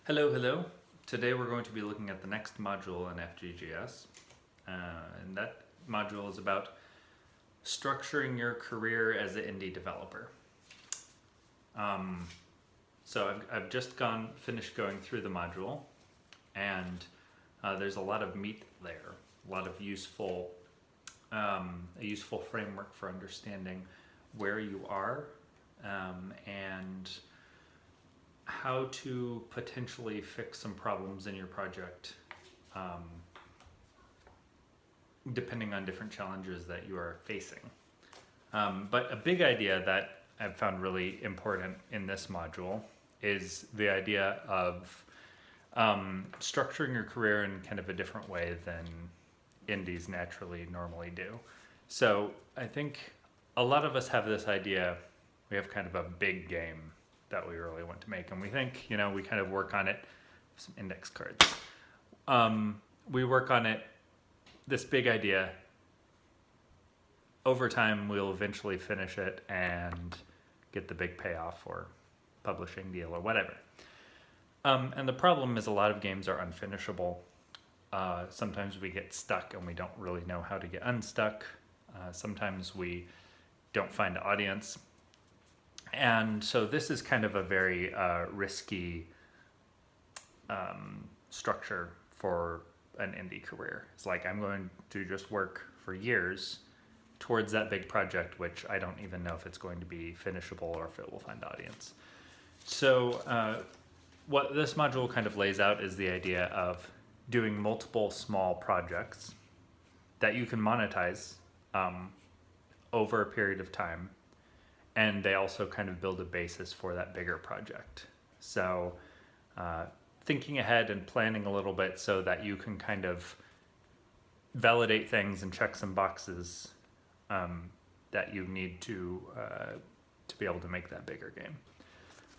Hello. Today we're going to be looking at the next module in FGGS. And that module is about structuring your career as an indie developer. So I've just finished going through the module, and there's a lot of meat there, a lot of a useful framework for understanding where you are and how to potentially fix some problems in your project depending on different challenges that you are facing. But a big idea that I've found really important in this module is the idea of structuring your career in kind of a different way than indies normally do. So I think a lot of us have this idea, we have kind of a big game that we really want to make, and we think, we kind of work on it, some index cards. We work on it, this big idea. Over time, we'll eventually finish it and get the big payoff or publishing deal or whatever. And the problem is a lot of games are unfinishable. Sometimes we get stuck and we don't really know how to get unstuck. Sometimes we don't find an audience. And so this is kind of a very risky structure for an indie career. It's like, I'm going to just work for years towards that big project, which I don't even know if it's going to be finishable or if it will find audience. So what this module kind of lays out is the idea of doing multiple small projects that you can monetize over a period of time. And they also kind of build a basis for that bigger project. So thinking ahead and planning a little bit so that you can kind of validate things and check some boxes that you need to be able to make that bigger game.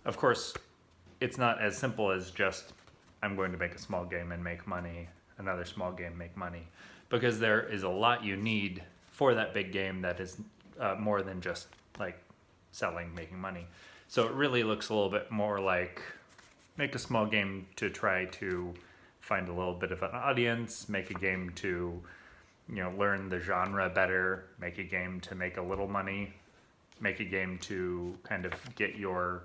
Of course, it's not as simple as just, I'm going to make a small game and make money, another small game, make money, because there is a lot you need for that big game that is more than just like selling, making money. So it really looks a little bit more like make a small game to try to find a little bit of an audience, make a game to learn the genre better, make a game to make a little money, make a game to kind of get your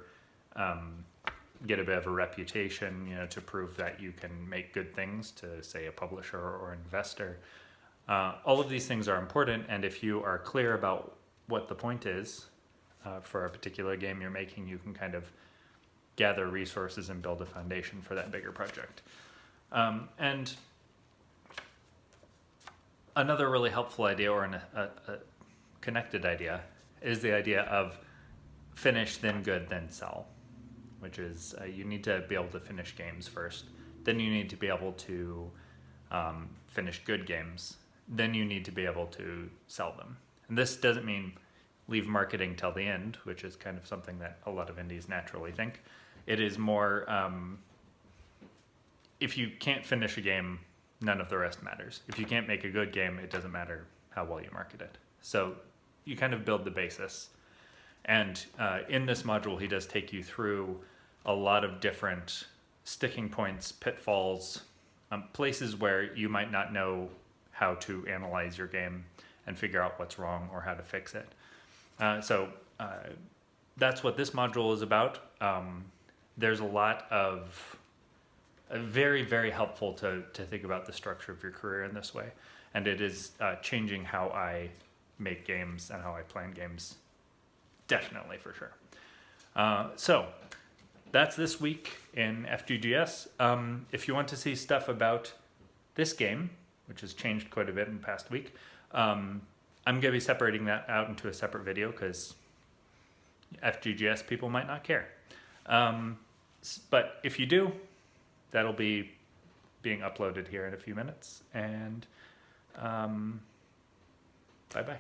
get a bit of a reputation, to prove that you can make good things to, say, a publisher or investor. All of these things are important, and if you are clear about what the point is for a particular game you're making, you can kind of gather resources and build a foundation for that bigger project. And another really helpful idea, or a connected idea, is the idea of finish, then good, then sell, which is you need to be able to finish games first, then you need to be able to finish good games, then you need to be able to sell them. And this doesn't mean leave marketing till the end, which is kind of something that a lot of indies naturally think. It is more, if you can't finish a game, none of the rest matters. If you can't make a good game, it doesn't matter how well you market it. So you kind of build the basis. And in this module, he does take you through a lot of different sticking points, pitfalls, places where you might not know how to analyze your game and figure out what's wrong or how to fix it. So that's what this module is about. There's a lot of very, very helpful to think about the structure of your career in this way. And it is changing how I make games and how I plan games, definitely, for sure. So that's this week in FGGS. If you want to see stuff about this game, which has changed quite a bit in the past week, I'm going to be separating that out into a separate video because FGGS people might not care. But if you do, that'll be being uploaded here in a few minutes. And bye-bye.